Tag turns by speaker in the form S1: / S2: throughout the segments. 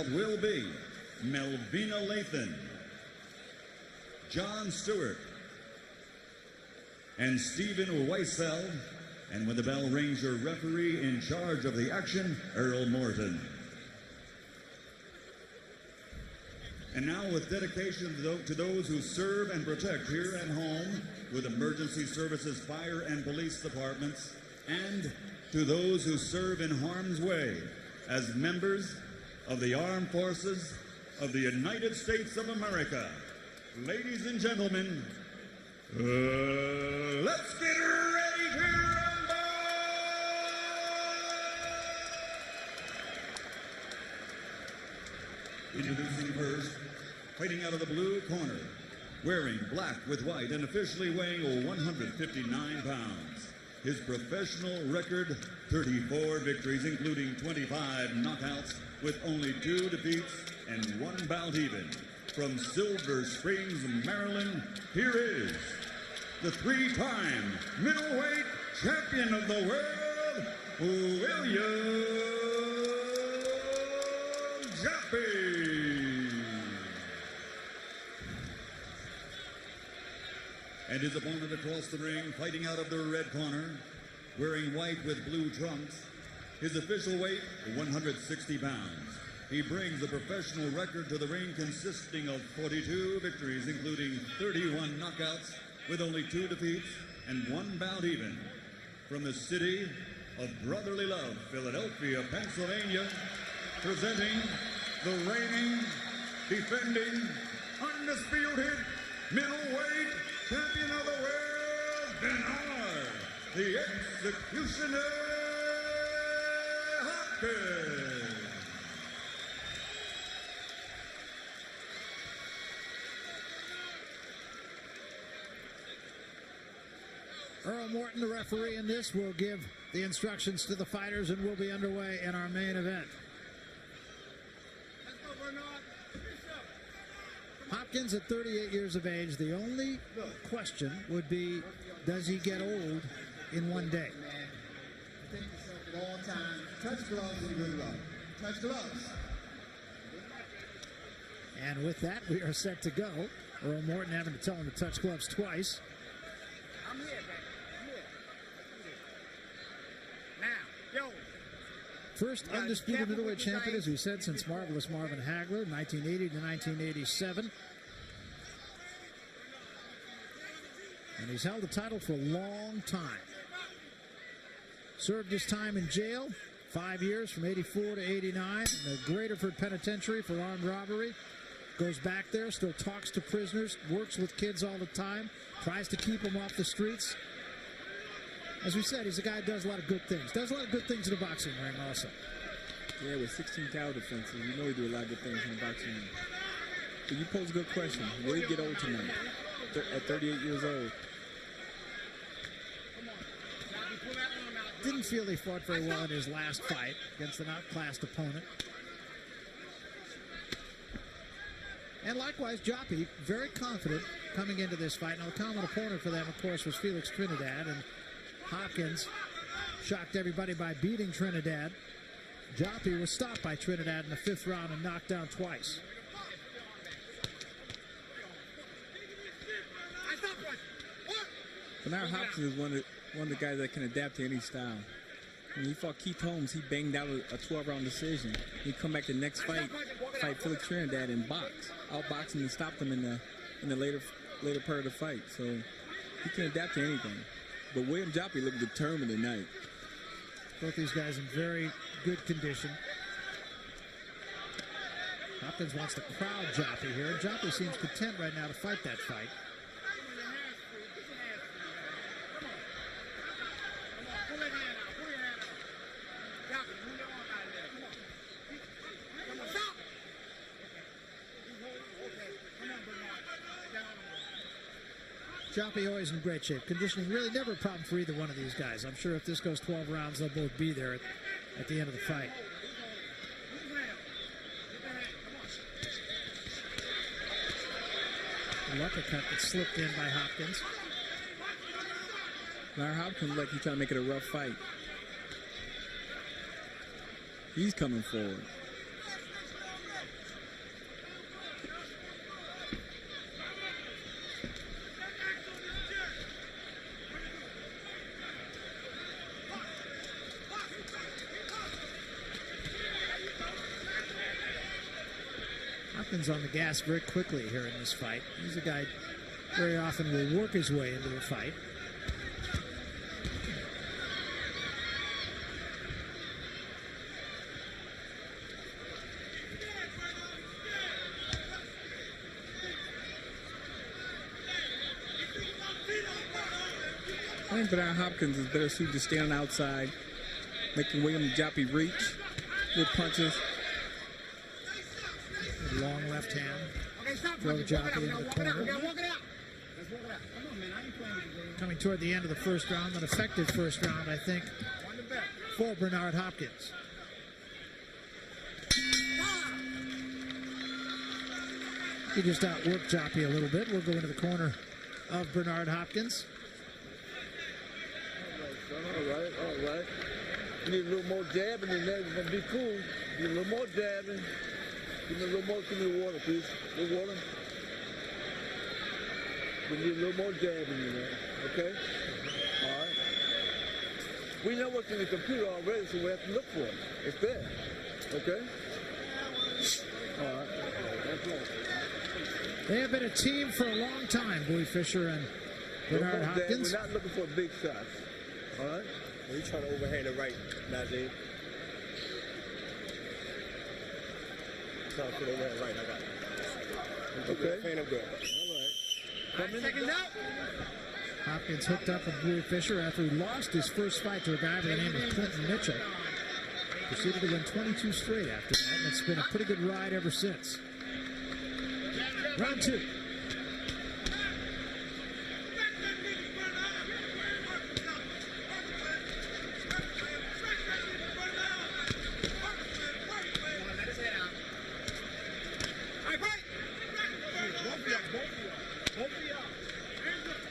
S1: result will be Melvina Lathan, John Stewart, and Stephen Weissfeld. And when the bell rings, your referee in charge of the action, Earl Morton. And now, with dedication to those who serve and protect here at home with emergency services, fire, and police departments, and to those who serve in harm's way as members of the armed forces of the United States of America. Ladies and gentlemen, let's get ready to rumble! Introducing first, fighting out of the blue corner, wearing black with white and officially weighing 159 pounds. His professional record, 34 victories, including 25 knockouts, with only 2 defeats and 1 bout even. From Silver Springs, Maryland, here is the 3-time middleweight champion of the world, Uильям Джоппи. And his opponent across the ring, fighting out of the red corner, wearing white with blue trunks. His official weight, 160 pounds. He brings a professional record to the ring consisting of 42 victories, including 31 knockouts, with only 2 defeats and 1 bout even. From the city of brotherly love, Philadelphia, Pennsylvania, presenting the reigning, defending, undisputed middleweight champion of the world, Bernard, the Executioner Hopkins.
S2: Earl Morton, the referee in this, will give the instructions to the fighters, and we'll be underway in our main event. Hopkins at 38 years of age. The only question would be, does he get old in one day?
S3: Protect yourself at all times. Touch gloves and good luck. Touch gloves.
S2: And with that, we are set to go. Earl Morton having to tell him to touch gloves twice.
S4: I'm here, baby. I'm here. Now, yo.
S2: First undisputed middleweight champion, as we said, since Marvelous Marvin Hagler, 1980 to 1987. And he's held the title for a long time. Served his time in jail, 5 years from 84 to 89, in the Graterford Penitentiary for armed robbery. Goes back there, still talks to prisoners, works with kids all the time, tries to keep them off the streets. As we said, he's a guy who does a lot of good things. Does a lot of good things in the boxing ring also.
S5: Yeah, with 16 cow defenses, you know he do a lot of good things in the boxing ring. But you pose a good question. Will he get old tonight at 38 years old?
S2: Didn't feel he fought very well in his last fight against an outclassed opponent. And likewise, Джоппи, very confident coming into this fight. Now, the common opponent for them, of course, was Felix Trinidad, and Hopkins shocked everybody by beating Trinidad. Джоппи was stopped by Trinidad in the 5th round and knocked down twice.
S5: Bernard Hopkins is one of the guys that can adapt to any style. When he fought Keith Holmes, he banged out a 12-round decision. He come back the next fight Felix Trinidad and outboxed him and stopped him in the later part of the fight. So he can adapt to anything. But Uильям Джоппи looked determined tonight.
S2: Both these guys in very good condition. Hopkins wants to crowd Джоппi here. Джоппi seems content right now to fight that fight. Джоппi always in great shape. Conditioning really never a problem for either one of these guys. I'm sure if this goes 12 rounds, they'll both be there at the end of the fight. An uppercut that slipped in by Hopkins.
S5: Bernard Hopkins like he's trying to make it a rough fight. He's coming forward.
S2: Hopkins on the gas very quickly here in this fight. He's a guy very often will work his way into a fight.
S5: I think Bernard Hopkins is better suited to stay on the outside, making William and Joppi reach with punches.
S2: Long left hand. Throw Joppi into the corner. Coming toward the end of the first round, an effective first round, I think, for Bernard Hopkins. He just outworked Joppi a little bit. We'll go into the corner of Bernard Hopkins.
S6: All right. You need a little more jabbing in there. It's going to be cool. Need a little more jabbing. Give me a little more. Give me water, please. A little water. We need a little more jabbing in there. Okay? All right. We know what's in the computer already, so we have to look for it. It's there. Okay? All right. That's right.
S2: They have been a team for a long time, Bowie Fischer and Bernard Hopkins.
S6: We're not looking for big shots. All right?
S7: We're trying to overhand it right, Najee. Trying to put overhand right. I got it. Okay. And I'm good.
S6: All right.
S4: Second out.
S2: Hopkins hooked up with Bowie Fischer after he lost his first fight to a guy by the name of Clinton Mitchell. Proceeded to win 22 straight after that, and it's been a pretty good ride ever since. Round two.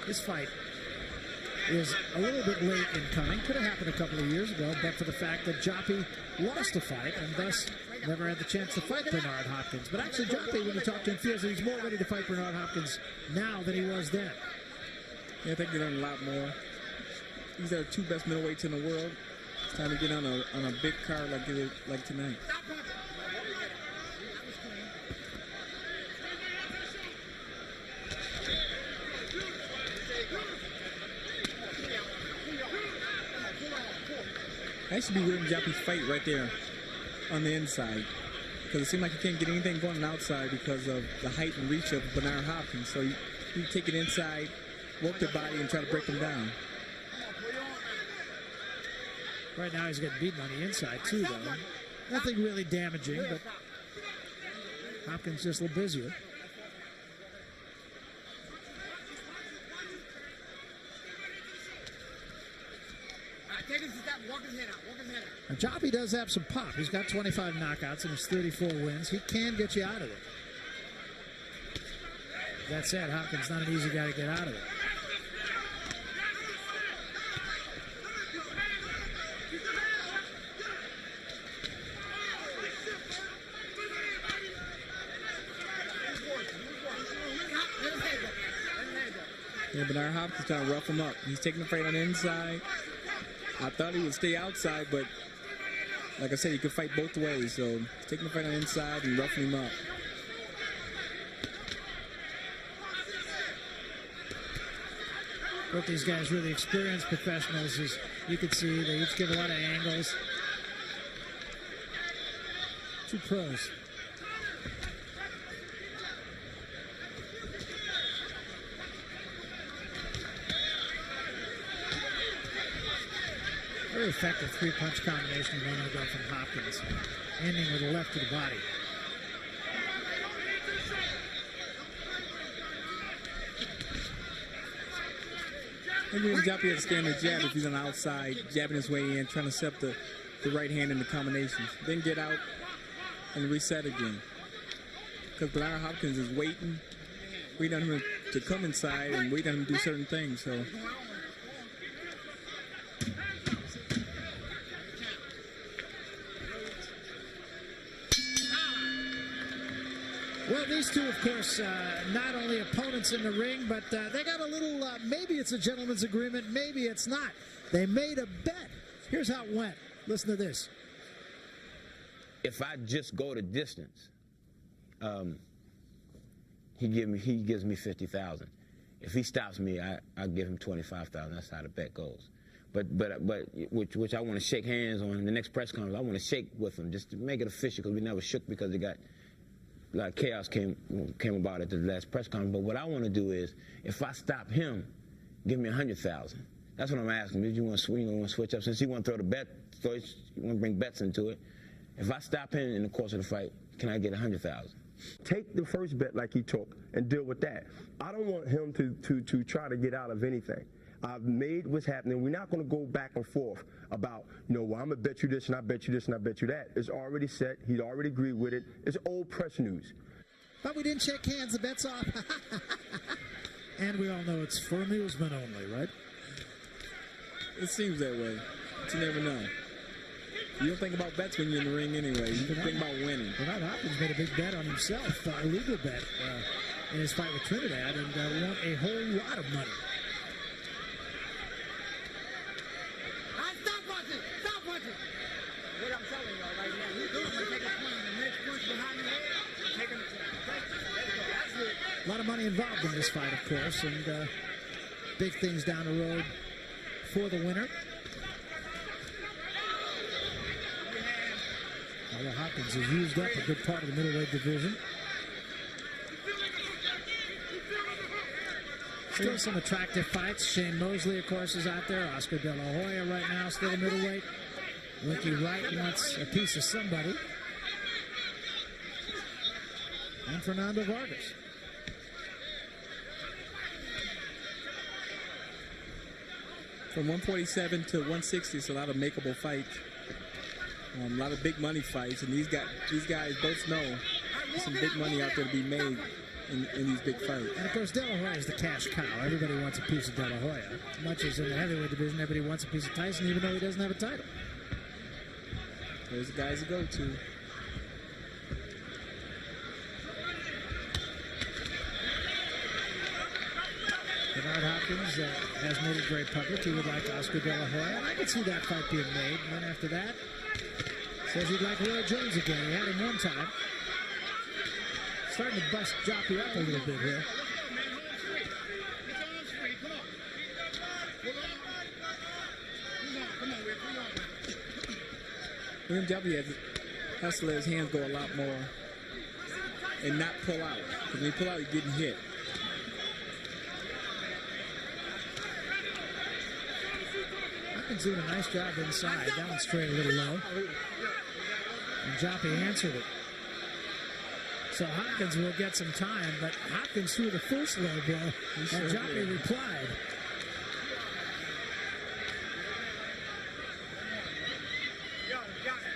S2: This fight is a little bit late in coming. Could have happened a couple of years ago, but for the fact that Joppi lost a fight and thus never had the chance to fight Bernard Hopkins. But actually, Joppi, when you talk to him, feels that he's more ready to fight Bernard Hopkins now than he was then.
S5: Yeah, I think he learned a lot more. These are the two best middleweights in the world. It's time to get on a big card like tonight. That should be William Joppi's fight right there on the inside, because it seemed like he can't get anything going on the outside because of the height and reach of Bernard Hopkins. So you take it inside, work the body, and try to break him down.
S2: Right now he's getting beaten on the inside too, though. Nothing really damaging, but Hopkins just a little busier. Now, Joppi does have some pop. He's got 25 knockouts and his 34 wins. He can get you out of it. That said, Hopkins not an easy guy to get out of it.
S5: Yeah, Bernard Hopkins trying to rough him up. He's taking the fight on the inside. I thought he would stay outside, but like I said, he could fight both ways. So he's taking the fight on the inside and roughing him up.
S2: Both these guys really experienced professionals, as you can see. They each give a lot of angles. Two pros. Very effective three-punch combination a moment ago from Hopkins, ending with a left to the body.
S5: Maybe Joppi has to stand the jab if he's on the outside, jabbing his way in, trying to set up the right hand in the combinations. Then get out and reset again. Because Bernard Hopkins is waiting on him to come inside and waiting on him to do certain things. So.
S2: Well, these two, of course, not only opponents in the ring, but they got a little, maybe it's a gentleman's agreement, maybe it's not. They made a bet. Here's how it went. Listen to this.
S8: If I just go the distance, he gives me 50,000. If he stops me, I give him 25,000. That's how the bet goes. But which I want to shake hands on the next press conference. I want to shake with him just to make it official, because we never shook because it got a lot of chaos came about at the last press conference. But what I want to do is, if I stop him, give me 100,000. That's what I'm asking. Did you want to switch up? Since he want to throw the bet, you want to bring bets into it. If I stop him in the course of the fight, can I get 100,000?
S7: Take the first bet like he took and deal with that. I don't want him to try to get out of anything. I've made what's happening. We're not going to go back and forth about, well, I'm going to bet you this and I bet you this and I bet you that. It's already set. He'd already agreed with it. It's old press news.
S2: But we didn't shake hands. The bet's off. And we all know it's for amusement only, right?
S5: It seems that way. But you never know. You don't think about bets when you're in the ring anyway. You think about winning.
S2: Bernard Hopkins made a big bet on himself, a legal bet in his fight with Trinidad, and won a whole lot of money.
S4: Stop watching! Stop watching! What I'm telling y'all right now, you're going to take a point, and the next punch behind your head, take him to that's it.
S2: A lot of money involved in this fight, of course, and big things down the road for the winner. Although Hopkins has used up a good part of the middleweight division. Still some attractive fights. Shane Mosley, of course, is out there. Oscar De La Hoya right now, still a middleweight. Winky Wright wants a piece of somebody. And Fernando Vargas.
S5: From 147 to 160, it's a lot of makeable fights. A lot of big money fights, and these guys both know there's some big money out there to be made in these big fights.
S2: And of course, De La Hoya is the cash cow. Everybody wants a piece of De La Hoya. Much as in the heavyweight division, everybody wants a piece of Tyson, even though he doesn't have a title.
S5: There's the guys to go to.
S2: Bernard Hopkins has made it very public. He would like Oscar De La Hoya. And I could see that fight being made. And then after that, says he'd like Roy Jones again. He had him one time. Starting to bust Joppi up a little bit here.
S5: William Joppi has to let his hands go a lot more and not pull out. Because when he pull out, he's getting hit.
S2: Hopkins doing a nice job inside. Down straight a little low. And Joppi answered it. So Hopkins will get some time, but Hopkins threw the first low blow, and Joppi replied.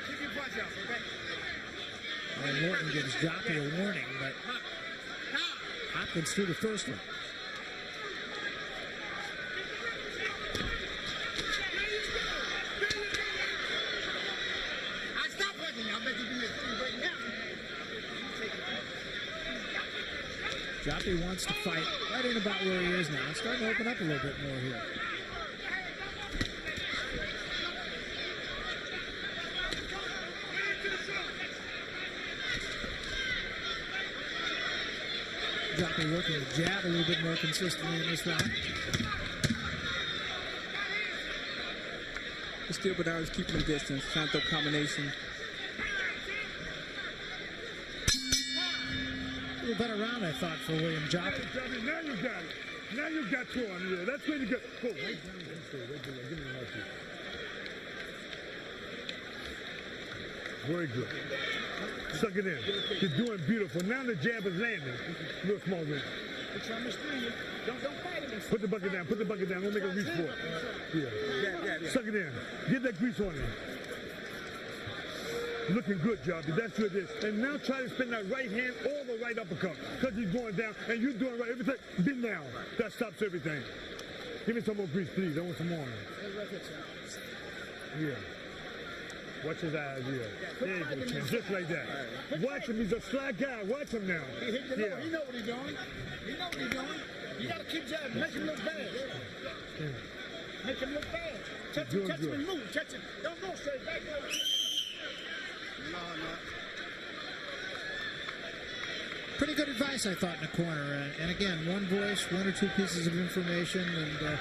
S4: Keep your punch up, okay?
S2: And Morton gives Joppi a warning, but Hopkins threw the first one. Joppi wants to fight right in about where he is now. It's starting to open up a little bit more here. Joppi working the jab a little bit more consistently in this round.
S5: Still, Bedard's keeping the distance, trying to throw combination.
S2: A little better round, I thought, for William Joppi.
S9: Now you got it. Now you got two on there. That's where you go. Go right down. Give me one two. Very good. Suck it in. You're doing beautiful. Now the jab is landing. Real small ring.
S4: Don't fight him.
S9: Put the bucket down. Put the bucket down. Don't make a reach for it. Yeah. Suck it in. Get that grease on him. Looking good, Joppi. That's what it is. And now try to spin that right hand or the right uppercut. Because he's going down and you're doing right. Everything. Bend down. That stops everything. Give me some more grease, please. I want some more. Yeah. Watch his eyes, yeah. There you go, Ken. Just like that. Watch him. He's a sly guy. Watch him now.
S4: He hit the low. He know what he's doing. He know what he's doing. You got to keep jabbing. Make him look bad. Make him look bad. Touch him and move. Touch him. Don't go straight back. No.
S2: pretty good advice, I thought, in the corner. And again, one voice, one or two pieces of information, and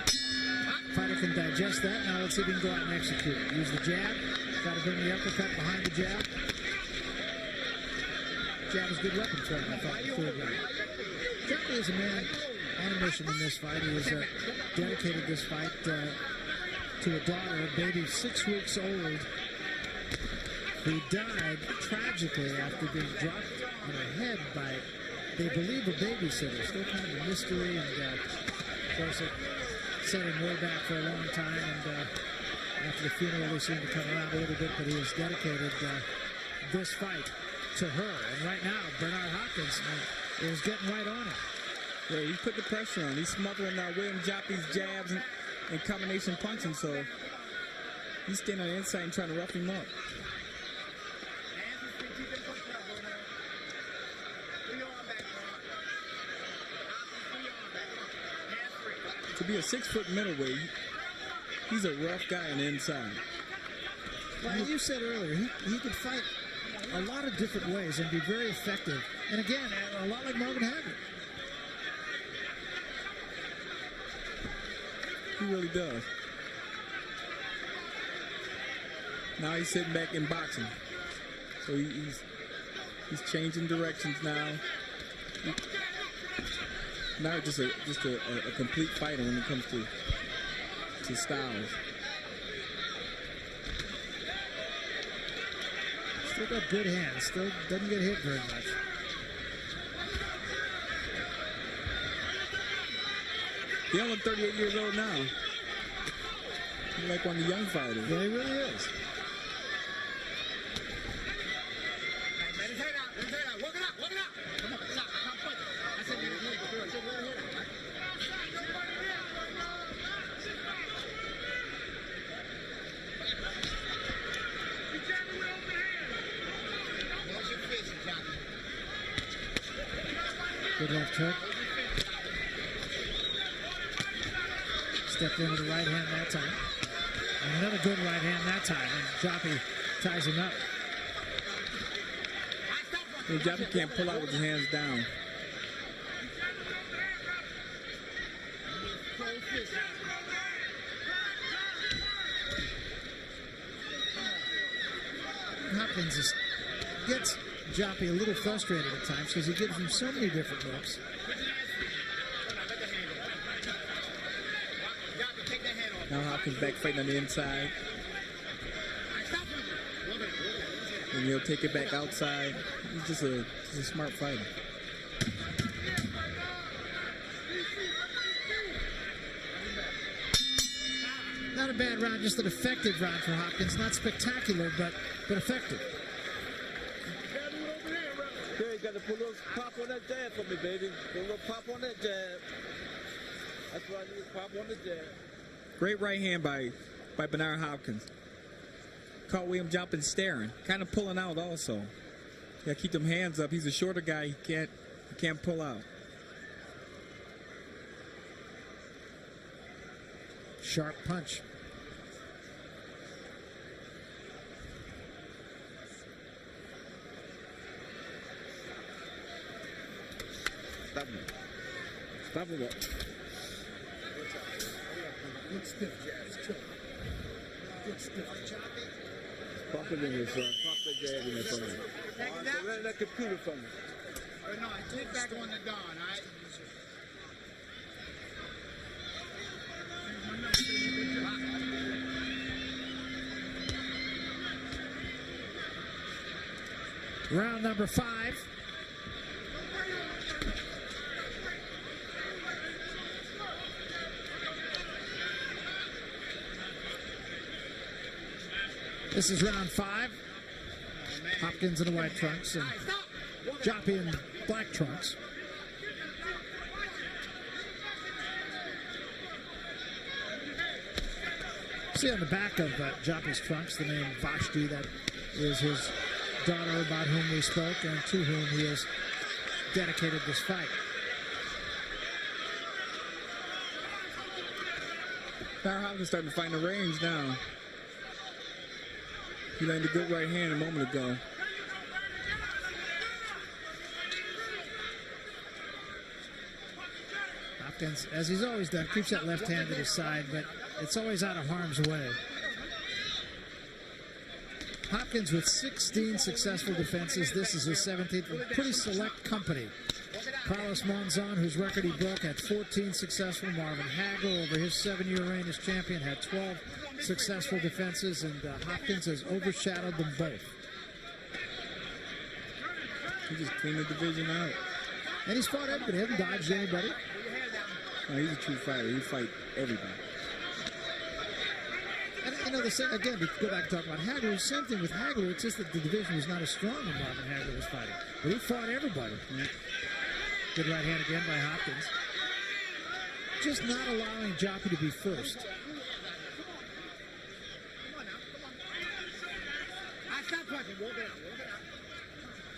S2: fighter can digest that. Now let's see if he can go out and execute it. Use the jab. Try to bring the uppercut behind the jab. Jab is a good weapon for him, I thought, in the third round. Joppi is a man on a mission in this fight. He has dedicated this fight to a daughter, a baby 6 weeks old, who died tragically after being dropped on her head by, they believe, a babysitter. Still kind of a mystery, and of course it setting way back for a long time, and after the funeral they seem to come around a little bit, but he has dedicated this fight to her. And right now, Bernard Hopkins is getting right on it.
S5: Yeah, he put the pressure on. He's smothering William Joppi's jabs and combination punching, so he's staying on the inside and trying to rough him up. To be a 6-foot middleweight, he's a rough guy on the inside.
S2: Well, you said earlier, he could fight a lot of different ways and be very effective. And again, a lot like Marvin Hagler.
S5: He really does. Now he's sitting back in boxing. So he's changing directions now. Now just a complete fighter when it comes to styles.
S2: Still got good hands. Still doesn't get hit very much.
S5: He's only 38 years old now. He's like one of the young fighters.
S2: Yeah, he really is. Good left hook. Stepped into the right hand that time. And another good right hand that time. And Joppi ties him up.
S5: Well, Joppi can't pull out with his hands down.
S2: Hopkins gets Joppi a little frustrated at times because he gives him so many different looks.
S5: Now Hopkins back fighting on the inside. And he'll take it back outside. He's just a smart fighter.
S2: Not a bad round, just an effective round for Hopkins. Not spectacular, but effective.
S6: Okay, you got to put a little pop on that jab for me, baby. Put a little pop on that jab. That's what I need, pop on the jab.
S5: Great right hand by Bernard Hopkins. Caught William Joppi staring, kind of pulling out also. You got to keep them hands up. He's a shorter guy. He can't pull out.
S2: Sharp punch.
S6: Stop him. Stop him up.
S3: Good stiff jabs, too. Good stiff.
S6: Pop it in there, son. Pop that jab in there for me. All right, so run that computer for me.
S3: No, take back on the Don, all right?
S2: Round number 5. This is round 5. Hopkins in the white trunks and Joppi in black trunks. See on the back of Joppi's trunks the name Vashti. That is his daughter about whom we spoke and to whom he has dedicated this fight.
S5: Bernard Hopkins starting to find the range now. He landed a good right hand a moment ago.
S2: Hopkins, as he's always done, keeps that left hand at his side, but it's always out of harm's way. Hopkins with 16 successful defenses. This is his 17th. Pretty select company. Carlos Monzon, whose record he broke, had 14 successful. Marvin Hagler, over his 7-year reign as champion, had 12 successful defenses, and Hopkins has overshadowed them both.
S5: He just cleaned the division out.
S2: And he's fought everybody. He hasn't dodged anybody.
S5: No, he's a true fighter. He fight everybody.
S2: And, you know, again, to go back and talk about Hagler, the same thing with Hagler. It's just that the division was not as strong when Marvin Hagler was fighting. But he fought everybody. Good right hand again by Hopkins. Just not allowing Joppi to be first.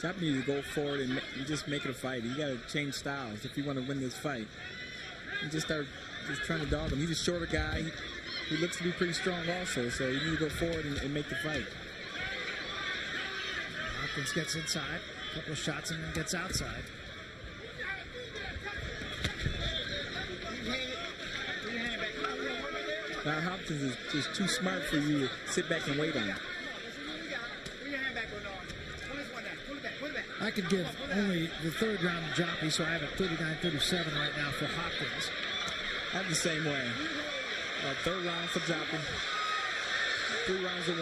S5: Joppi needs to go forward and just make it a fight. You got to change styles if you want to win this fight. And just start trying to dog him. He's a shorter guy. He looks to be pretty strong also, so you need to go forward and make the fight.
S2: Hopkins gets inside, a couple of shots, and then gets outside.
S5: Now Hopkins is just too smart for you to sit back and wait on him.
S2: I could give only the third round to Joppi, so I have a 39-37 right now for Hopkins.
S5: I'm the same way. Third round for Joppi. 3 rounds to 1.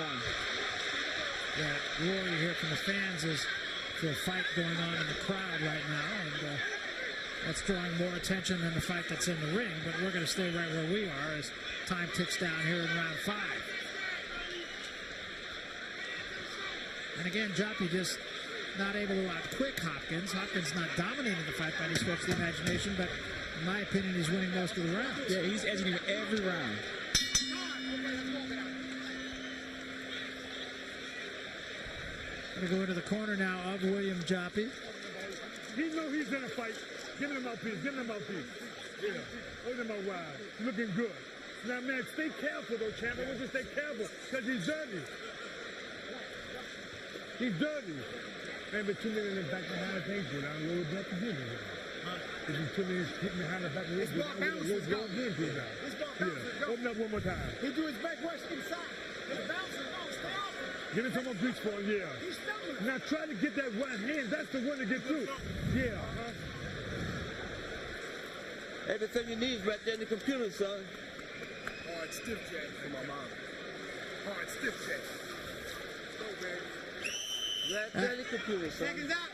S2: Yeah, roar you hear from the fans is for a fight going on in the crowd right now, and that's drawing more attention than the fight that's in the ring, but we're going to stay right where we are as time ticks down here in round 5. And again, Joppi just not able to outquick Hopkins. Hopkins not dominating the fight by any stretch of the imagination, but in my opinion, he's winning most of the rounds.
S5: Yeah, he's edging him every round.
S2: Going to go into the corner now of William Joppi.
S9: He knows he's in a fight. Give him a mouthpiece. Give him a mouthpiece. Yeah. Hold him out wide. Looking good. Now, man, stay careful, though, champ. I want you to stay careful because he's dirty. He's dirty. Man, but 2 minutes in the back behind the paint, you know, a little back to him. If you 2 minutes hitting behind the back of the head, yeah. Open up one more time.
S4: He do his back rush inside. His bouncing.
S9: Give him some more grease for him, yeah. Now try to get that right hand. That's the one to get through. Yeah.
S6: Everything you need is right there in the computer, son.
S3: Hard stiff jack for my mom. Hard stiff jack. Go, baby.
S6: Right there in the computer, son.
S4: Seconds out.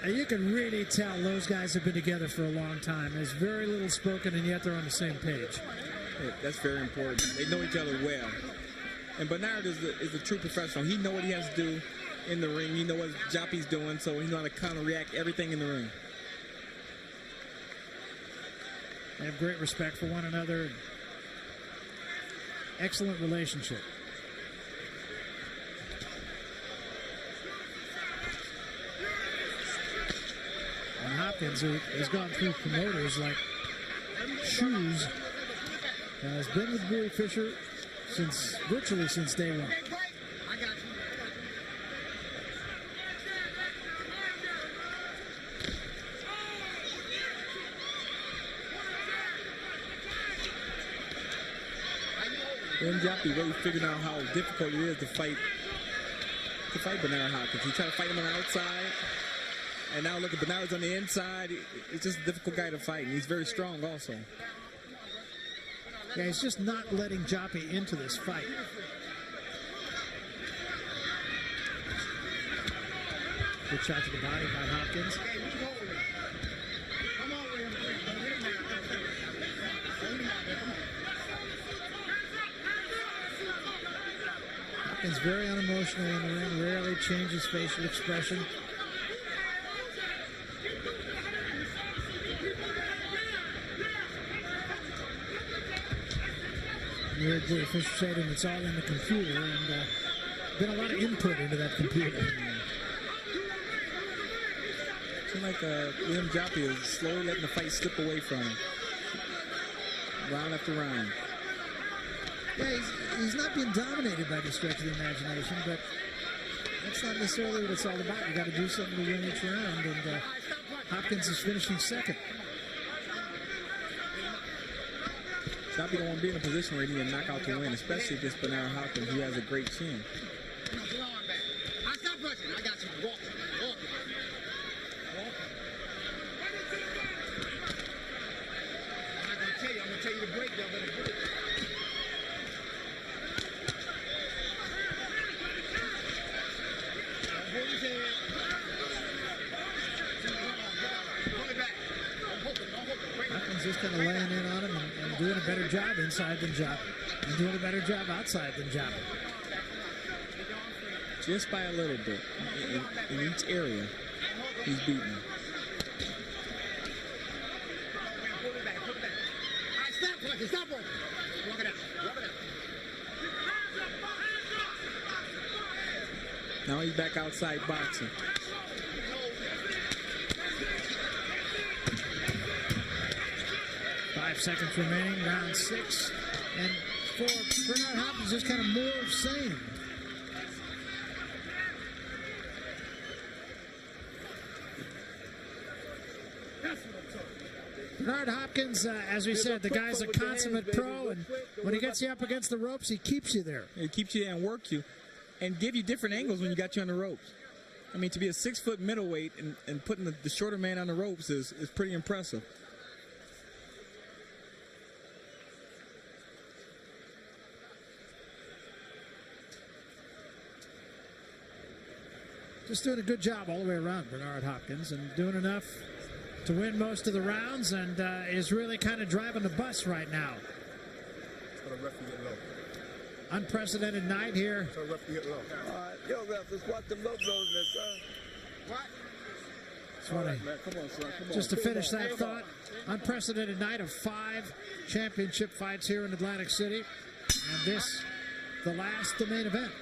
S2: You can really tell those guys have been together for a long time. There's very little spoken, and yet they're on the same page.
S5: Yeah, that's very important. They know each other well. And Bernard is a true professional. He knows what he has to do in the ring. He knows what Joppi's doing, so he knows how to counter-react everything in the ring.
S2: They have great respect for one another. Excellent relationship. And Hopkins, who has gone through promoters like Shoes, has been with Bowie Fisher virtually since day one.
S4: I got you.
S5: And Joppi really figured out how difficult it is to fight Bernard Hopkins. He tried to fight him on the outside, and now look at Bernard's on the inside. It's just a difficult guy to fight, and he's very strong also.
S2: Yeah, he's just not letting Joppi into this fight. Good shot to the body by Hopkins.
S4: Come on, William.
S2: Hopkins very unemotional in the ring, rarely changes facial expression. You heard Bowie Fisher say to him, it's all in the computer, and been a lot of input into that computer.
S5: Seems like William Joppi is slowly letting the fight slip away from him. Round after round.
S2: Yeah, he's not being dominated by the stretch of the imagination, but that's not necessarily what it's all about. You got to do something to win each round, and Hopkins is finishing second.
S5: Joppy don't want to be in a position where he need to knock out to win, especially against Bernard Hopkins, who has a great chin.
S4: I stop pushing. I got you. Walk. I'm gonna tell you to break, y'all better break. Hold his head. Pull it back. Don't hook it.
S2: Hopkins just kind of laying in on him and doing a better job inside than Joppy. And doing a better job outside than Joppy.
S5: Just by a little bit. In each area, he's beating him.
S4: Stop working. Walk it out.
S5: Now he's back outside boxing.
S2: Five seconds remaining, round 6. And for Bernard Hopkins, just kind of more of same. Bernard Hopkins, as we said, the guy's a consummate pro, and when he gets you up against the ropes, he keeps you there.
S5: He keeps you there and works you and give you different angles when you got you on the ropes. I mean, to be a 6-foot middleweight and putting the shorter man on the ropes is pretty impressive.
S2: Just doing a good job all the way around, Bernard Hopkins, and doing enough to win most of the rounds, and is really kind of driving the bus right now. Unprecedented night here.
S6: All right, yo, ref, let's watch the low blows in this, What?
S2: That's funny.
S6: Come on, son. Come on.
S2: Just to finish that thought, unprecedented night of 5 championship fights here in Atlantic City, and this, the main event.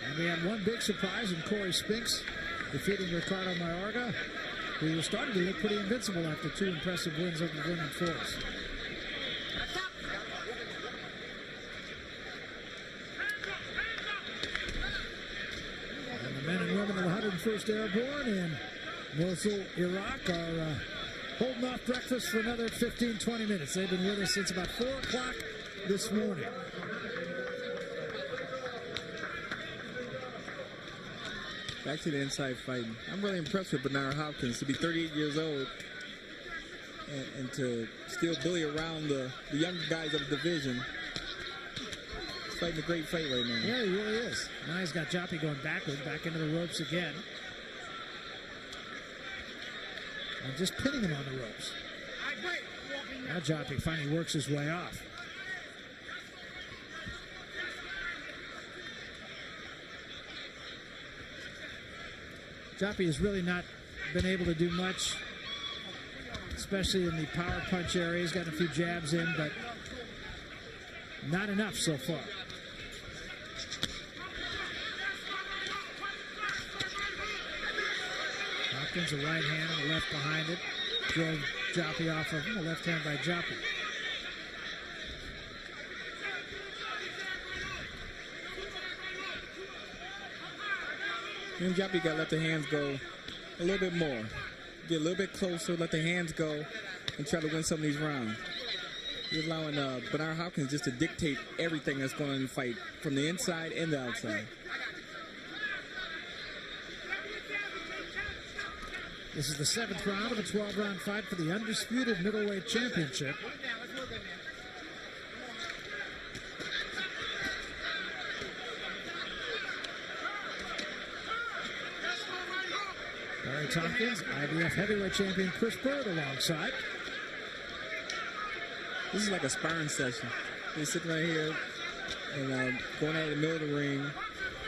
S2: And we had one big surprise in Corey Spinks defeating Ricardo Mayorga, who was starting to look pretty invincible after 2 impressive wins over the Vernon Force. And the men and women of the 101st Airborne in Mosul, Iraq are holding off breakfast for another 15-20 minutes. They've been with us since about 4 o'clock this morning.
S5: Back to the inside fighting. I'm really impressed with Bernard Hopkins to be 38 years old and to still bully around the younger guys of the division. He's fighting a great fight right now.
S2: Yeah, he really is. Now he's got Joppy going backward, back into the ropes again. And just pinning him on the ropes. Now Joppy finally works his way off. Joppy has really not been able to do much, especially in the power punch area. He's gotten a few jabs in, but not enough so far. Hopkins, a right hand and a left behind it. Drove Joppy off of him, a left hand by Joppy.
S5: And Joppy got to let the hands go a little bit more. Get a little bit closer, let the hands go, and try to win some of these rounds. You're allowing Bernard Hopkins just to dictate everything that's going on in the fight, from the inside and the outside.
S2: This is the 7th round of a 12-round fight for the undisputed middleweight championship. Barry Tompkins, IBF heavyweight champion Chris Bird alongside.
S5: This is like a sparring session. They're sitting right here and going out in the middle of the ring,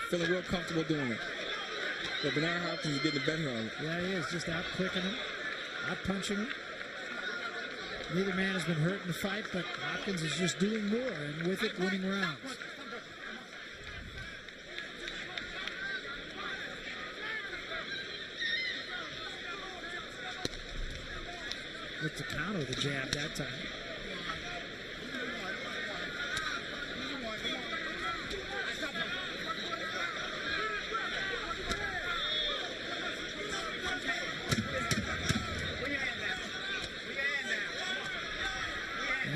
S5: feeling real comfortable doing it. But Bernard Hopkins is getting the better of it.
S2: Yeah, he is, just out clicking him, out punching him. Neither man has been hurt in the fight, but Hopkins is just doing more, and with it, winning rounds. Looked to counter the jab that time.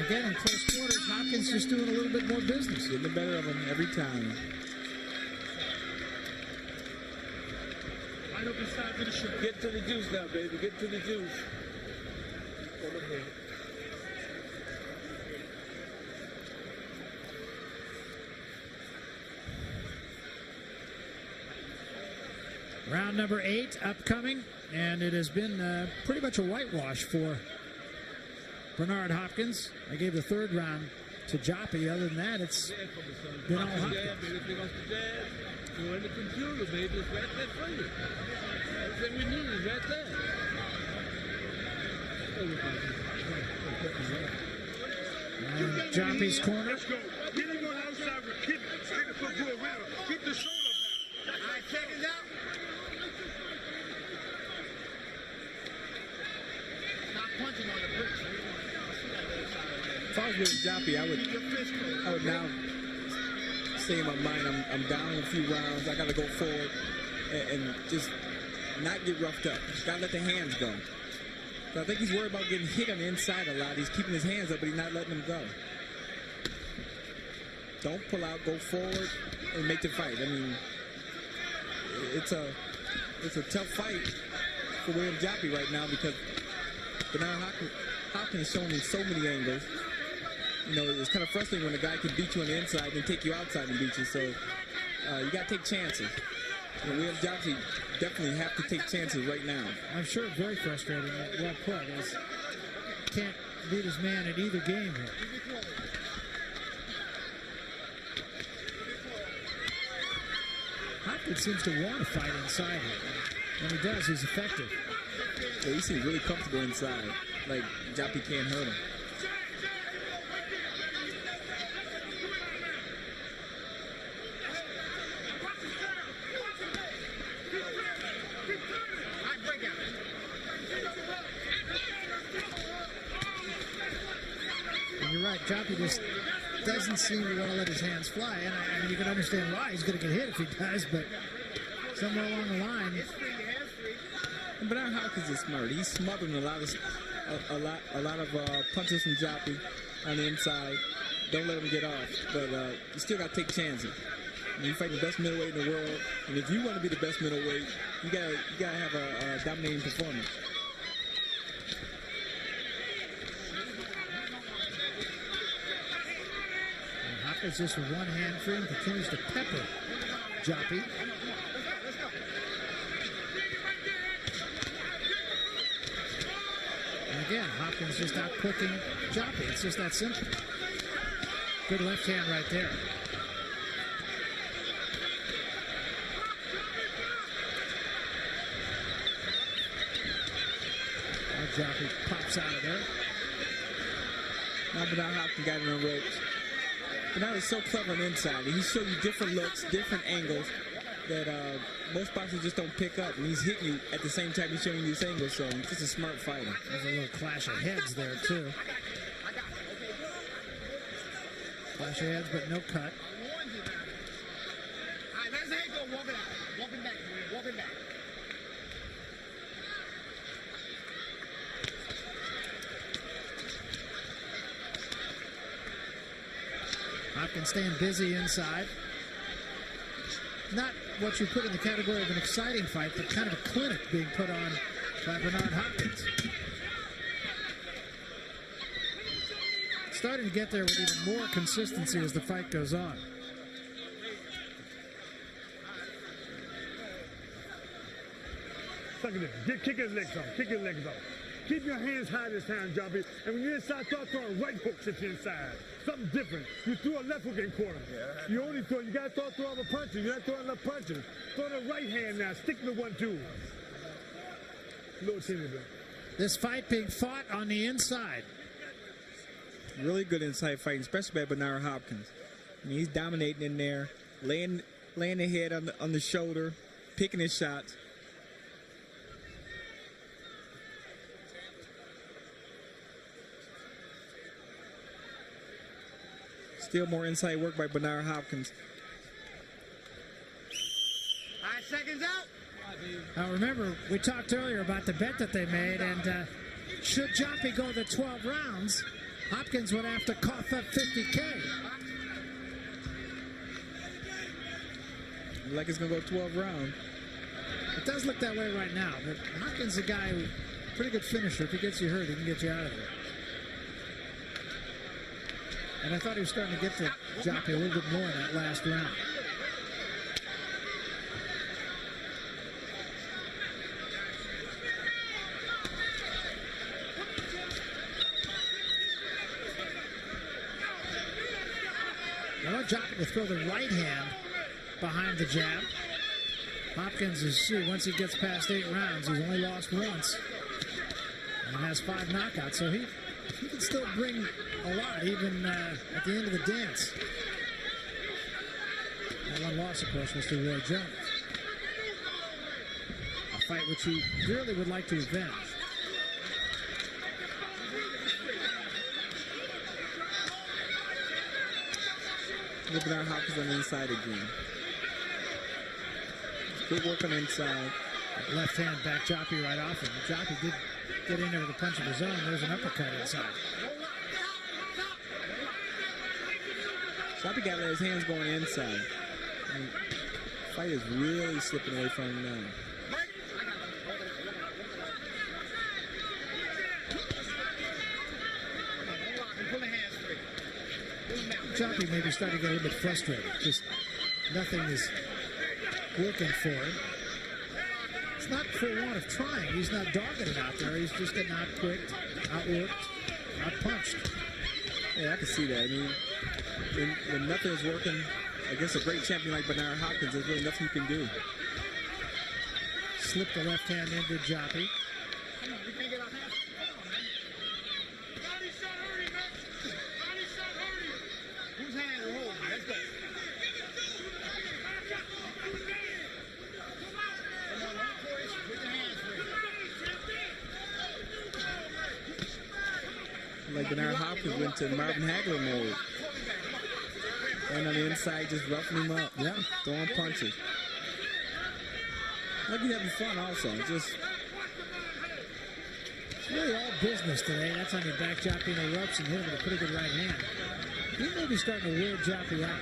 S2: Again, in close quarters, Hopkins just doing a little bit more business.
S5: Getting the better of him every time.
S6: Get to the juice now, baby. Get to the juice.
S2: Round number 8 upcoming, and it has been pretty much a whitewash for Bernard Hopkins. I gave the third round to Joppi. Other than that, it's been all Hopkins.
S6: You're in the computer, baby. It's right there for you. Everything we need is right there.
S2: And Joppi's corner.
S9: Let's go. Get him on the outside. Get the football around. Get the shoulder back.
S4: All right, seconds out. Stop punching on the bricks.
S5: If I was with Joppi, I would now say in my mind, I'm down in a few rounds. I got to go forward and just not get roughed up. Got to let the hands go. So I think he's worried about getting hit on the inside a lot. He's keeping his hands up, but he's not letting them go. Don't pull out. Go forward and make the fight. I mean, it's a tough fight for William Joppi right now because Bernard Hopkins is shown in so many angles. You know, it's kind of frustrating when a guy can beat you on the inside and take you outside and beat you. So you got to take chances. And William Joppi definitely have to take chances right now.
S2: I'm sure it's very frustrating. Well put. As can't beat his man at either game here. Hopkins seems to want to fight inside here. When he does, he's effective.
S5: Yeah, he seems really comfortable inside. Like Joppi can't hurt him.
S2: Joppi just doesn't seem to want to let his hands fly. And I mean, you can understand why. He's going to get hit if he does, but somewhere along the line.
S5: Bernard Hopkins is smart. He's smothering a lot of punches from Joppi on the inside. Don't let him get off. But you still got to take chances. You're fighting the best middleweight in the world, and if you want to be the best middleweight, you gotta have a dominating performance.
S2: Hopkins just with one hand free and continues to pepper Joppi. And again, Hopkins just out cooking Joppi. It's just that simple. Good left hand right there. Joppi pops out of there.
S5: Now Bernard Hopkins got it on ropes. Bernard is so clever on the inside. He shows you different looks, different angles that most boxers just don't pick up. And he's hitting you at the same time he's showing you these angles. So he's just a smart fighter.
S2: There's a little clash of heads there, too. Clash of heads, but no cut.
S4: All right, let his head go. Walk it out. Walk it back. Walk it back.
S2: Hopkins staying busy inside. Not what you put in the category of an exciting fight, but kind of a clinic being put on by Bernard Hopkins. Starting to get there with even more consistency as the fight goes on.
S9: Look at this. Kick his legs off. Kick his legs off. Keep your hands high this time, Joppi. And when you're inside, start throwing right hooks at your inside. Something different. You threw a left hook in corner. You only throw. You got to start throwing the punches. You're not throwing the punches. Throw the right hand now. Stick to the 1-2. Little teeny bit.
S2: This fight being fought on the inside.
S5: Really good inside fighting, especially by Bernard Hopkins. I mean, he's dominating in there, laying the head on the shoulder, picking his shots. Still more inside work by Bernard Hopkins.
S4: 5 seconds out.
S2: Now remember, we talked earlier about the bet that they made, and should Joppi go the 12 rounds, Hopkins would have to cough up $50K.
S5: Like it's going to go 12 rounds.
S2: It does look that way right now, but Hopkins is a guy who, pretty good finisher. If he gets you hurt, he can get you out of there. And I thought he was starting to get to Joppi a little bit more in that last round. I want Joppi to throw the right hand behind the jab. Hopkins is, once he gets past 8 rounds, he's only lost once and has 5 knockouts, so he can still bring a lot, even at the end of the dance. That one loss, of course, was to Roy Jones. A fight which he really would like to avenge.
S5: Bernard Hopkins on the inside again. Good work on the inside.
S2: Left hand back Joppi right off him. Joppi did get in there with a punch of his own. There's an uppercut inside.
S5: Joppi got his hands going inside. And the fight is really slipping away from him now.
S2: Joppi maybe starting to get a little bit frustrated. Just nothing is working for him. It's not for want of trying. He's not dogging it out there. He's just getting out-quicked, out-worked, out-punched.
S5: Yeah, I can see that. I mean, when nothing is working against a great champion like Bernard Hopkins, there's really nothing you can do.
S2: Slipped the left hand into Joppi.
S5: Like Bernard Hopkins went to Marvin Hagler mode. And on the inside, just roughing him up.
S2: Yeah.
S5: Throwing punches. Like he's having fun also. Just
S2: it's really all business today. That's on your back Joppi in the ropes and hit him with a pretty good right hand. He may be starting to wear Joppi out.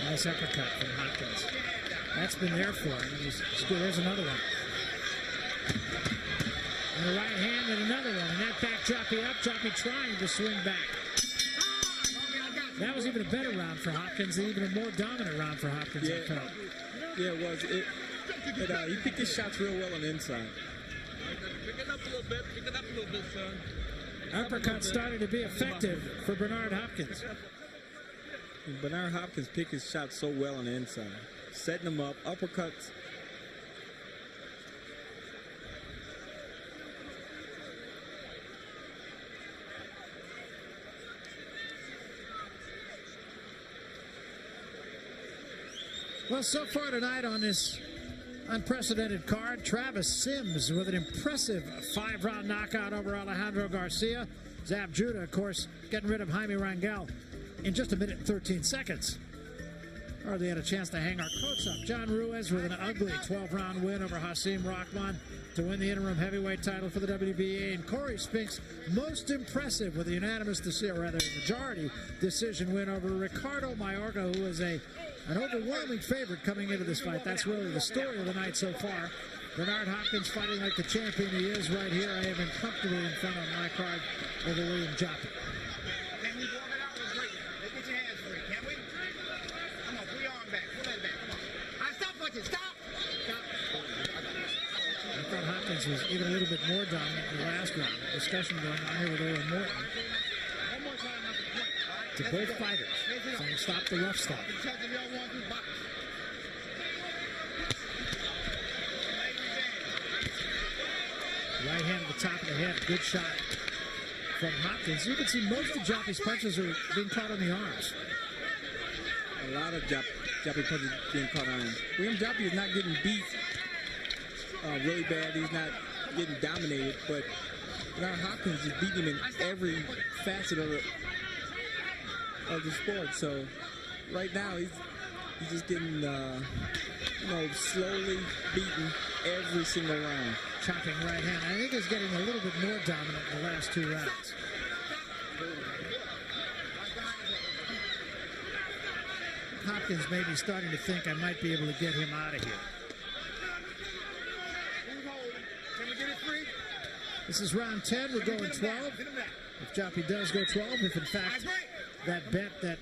S2: Nice uppercut from Hopkins. That's been there for him. And he's good. There's another one. And a right hand and another one. And that backed Joppi up. Joppi trying to swing back. That was even a better round for Hopkins, even a more dominant round for Hopkins.
S5: Yeah, yeah, it was. He picked his shots real well on the inside.
S6: Pick it up a little bit. Pick it up a little bit, son.
S2: Uppercut started to be effective for Bernard Hopkins.
S5: Bernard Hopkins picked his shots so well on the inside. Setting them up, uppercuts.
S2: Well, so far tonight on this unprecedented card, Travis Sims with an impressive 5-round knockout over Alejandro Garcia. Zab Judah, of course, getting rid of Jaime Rangel in just a minute and 13 seconds. Hardly had a chance to hang our coats up. John Ruiz with an ugly 12-round win over Hasim Rahman to win the interim heavyweight title for the WBA. And Corey Spinks, most impressive with a unanimous decision, or rather majority decision win over Ricardo Mayorga, who is an overwhelming favorite coming into this fight. That's really the story of the night so far. Bernard Hopkins fighting like the champion he is right here. I have him comfortably in front of my card over William Joppi. Was even a little bit more dominant in the last round. A discussion going on here with Owen Morton. To both fighters, saying stop the rough stuff. Right hand at the top of the head, good shot from Hopkins. You can see most of Joppi's punches are being caught on the arms.
S5: A lot of Joppi punches being caught on him. William Joppi is not getting beat really bad. He's not getting dominated, but Bernard Hopkins is beating him in every facet of the sport. So right now he's just getting slowly beaten every single round.
S2: Chopping right hand. I think he's getting a little bit more dominant in the last 2 rounds. Hopkins may be starting to think I might be able to get him out of here.
S4: Can we get it free?
S2: This is round 10. We're going 12. If Joppy does go 12, if in fact that bet that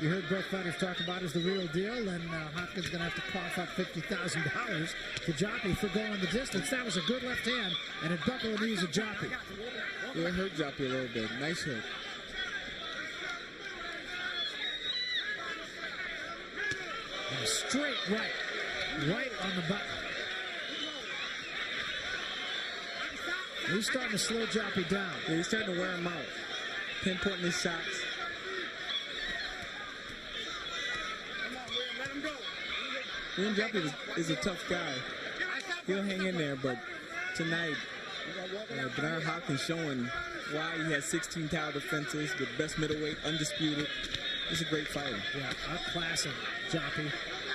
S2: you heard both fighters talk about is the real deal, then Hopkins is going to have to cough up $50,000 to Joppy for going the distance. That was a good left hand, and it buckled the knees of Joppy.
S5: Yeah, it hurt Joppy a little bit. Nice hit.
S2: And a straight right on the button. He's starting to slow Joppy down.
S5: Yeah, he's starting to wear him out. Pinpointing his shots. William Joppy is a tough guy. He'll hang in there, but tonight, Bernard Hopkins showing why he has 16 title defenses, the best middleweight, undisputed. He's a great fighter.
S2: Yeah, outclassing Joppy.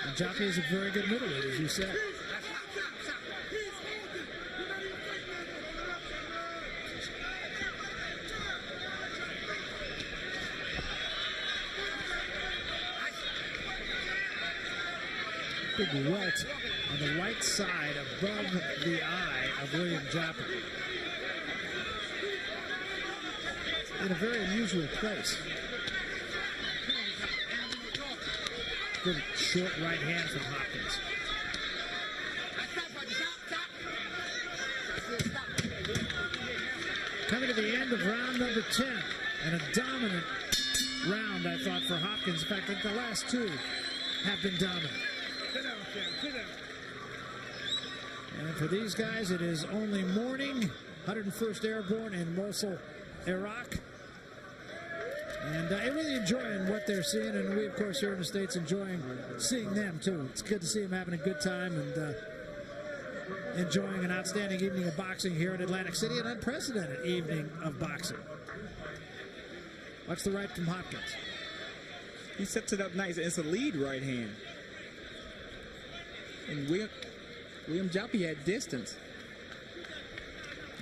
S2: And Joppy is a very good middleweight, as you said. Big welt on the right side above the eye of William Joppy. In a very unusual place. Good short right hand from Hopkins. Coming to the end of round number 10, and a dominant round, I thought, for Hopkins. In fact, I think the last 2 have been dominant. And for these guys, it is only morning. 101st Airborne in Mosul, Iraq. And they're really enjoying what they're seeing, and we, of course, here in the States, enjoying seeing them, too. It's good to see them having a good time and enjoying an outstanding evening of boxing here in Atlantic City, an unprecedented evening of boxing. Watch the right from Hopkins.
S5: He sets it up nice. It's a lead right hand. And William Joppy had distance.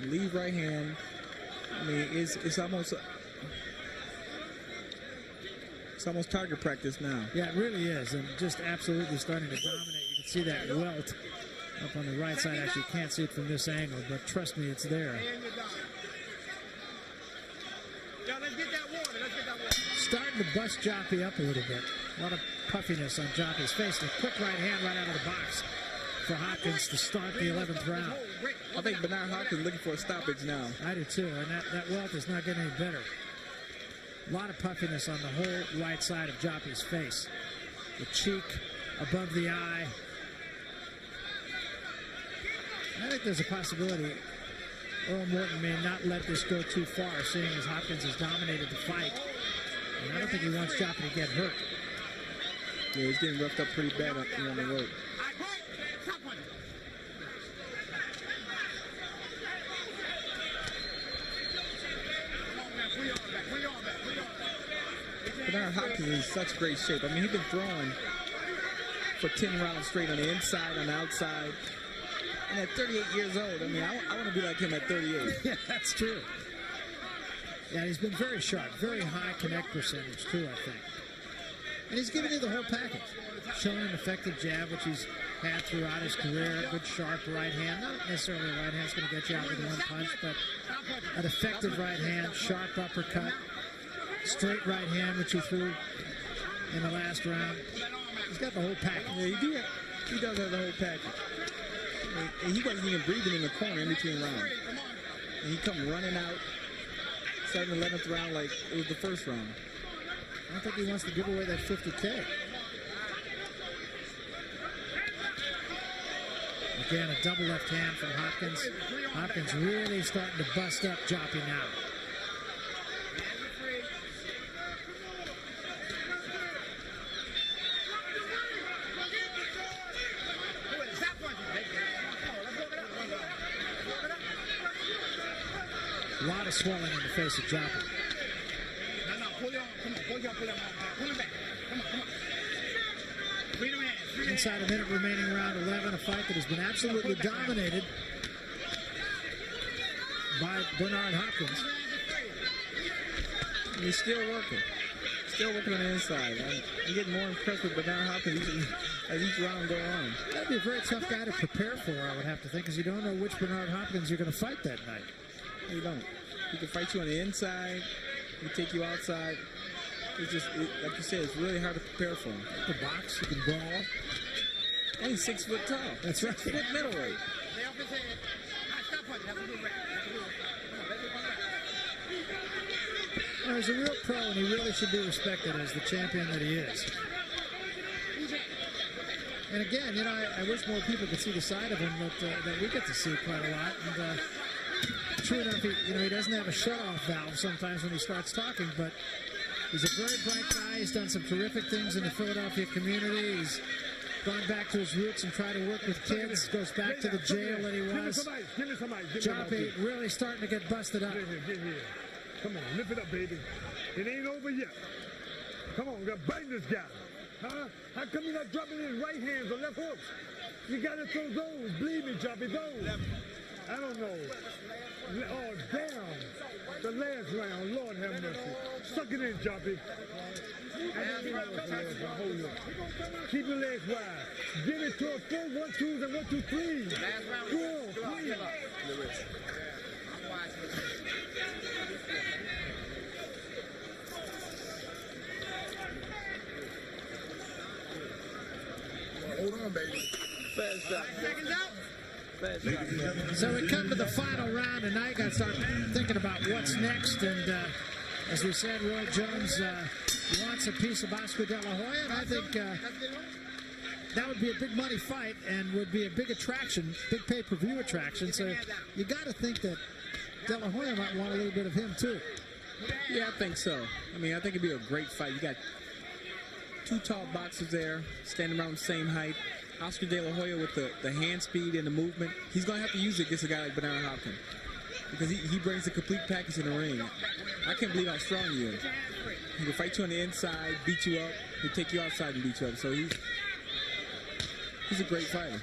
S5: Lead right hand. I mean, it's almost target practice now.
S2: Yeah, it really is, and just absolutely starting to dominate. You can see that welt up on the right side. Actually, you can't see it from this angle, but trust me, it's there. Starting to bust Joppy up a little bit. A lot of puffiness on Joppy's face. A quick right hand right out of the box for Hopkins to start the 11th round.
S5: I think Bernard Hopkins looking for a stoppage now.
S2: I do too, and that welt is not getting any better. A lot of puffiness on the whole right side of Joppy's face. The cheek above the eye. I think there's a possibility Earl Morton may not let this go too far, seeing as Hopkins has dominated the fight. And I don't think he wants Joppy to get hurt.
S5: Yeah, he's getting roughed up pretty bad on the road. Bernard Hopkins is in such great shape. I mean, he's been throwing for 10 rounds straight on the inside, on the outside. And at 38 years old, I mean, I want to be like him at 38.
S2: Yeah, that's true. Yeah, he's been very sharp, very high connect percentage, too, I think. And he's giving you the whole package. Showing an effective jab, which he's had throughout his career. Good, sharp right hand. Not necessarily a right hand that's going to get you out with one punch, but an effective right hand, sharp uppercut, straight right hand, which he threw in the last round. He's got the whole package.
S5: Yeah, he does have the whole package. And he wasn't even breathing in the corner in between rounds. And he come running out, starting the 11th round like it was the first round.
S2: I don't think he wants to give away that $50K. Again, a double left hand from Hopkins. Hopkins really starting to bust up Joppy now. A lot of swelling in the face of Joppi.
S4: No, pull it on. Come on, pull it on. Pull it back. Come on. Freedom hands.
S2: Inside a minute remaining, round 11, a fight that has been absolutely dominated by Bernard Hopkins.
S5: He's still working. Still working on the inside. I'm getting more impressed with Bernard Hopkins as each round goes on.
S2: That'd be a very tough guy to prepare for, I would have to think, because you don't know which Bernard Hopkins you're going to fight that night.
S5: You don't. He can fight you on the inside. He can take you outside. It's just, like you said, it's really hard to prepare for him.
S2: The box, he can brawl.
S5: And he's 6 foot tall.
S2: That's right.
S5: 6 foot middleweight.
S4: Lay off his head. Stop punching. That's a good rap. Come on, let's do one rap.
S2: Well, he's a real pro, and he really should be respected as the champion that he is. And again, you know, I wish more people could see the side of him that we get to see quite a lot. And true enough, he doesn't have a shut-off valve sometimes when he starts talking, but he's a very bright guy. He's done some terrific things in the Philadelphia community. He's gone back to his roots and tried to work with kids. Goes back to the jail that he was. Joppi really starting to get busted up.
S9: Get here. Come on, lift it up, baby. It ain't over yet. Come on, we gotta bang this guy. Huh? How come you're not dropping his right hands or left hooks? You gotta throw those. Believe me, Joppi, those. I don't know. Oh, damn. The last round, Lord have mercy. Suck it in, Joppi. Hold on. Keep your legs wide. Get it to a full 1-2s and 1-2-3s. Go on, please.
S3: Hold on, baby.
S6: Fast shot.
S4: Seconds out.
S6: Fast shot.
S2: So we come to the final round, and now you got to start thinking about what's next. And as we said, Roy Jones wants a piece of Oscar De La Hoya, and I think that would be a big money fight and would be a big attraction, big pay-per-view attraction. So you got to think that De La Hoya might want a little bit of him too.
S5: Yeah, I think so. I mean, I think it'd be a great fight. You got 2 tall boxers there, standing around the same height. Oscar De La Hoya with the hand speed and the movement. He's going to have to use it against a guy like Bernard Hopkins because he brings a complete package in the ring. I can't believe how strong he is. He can fight you on the inside, beat you up. He'll take you outside and beat you up. So he's a great fighter.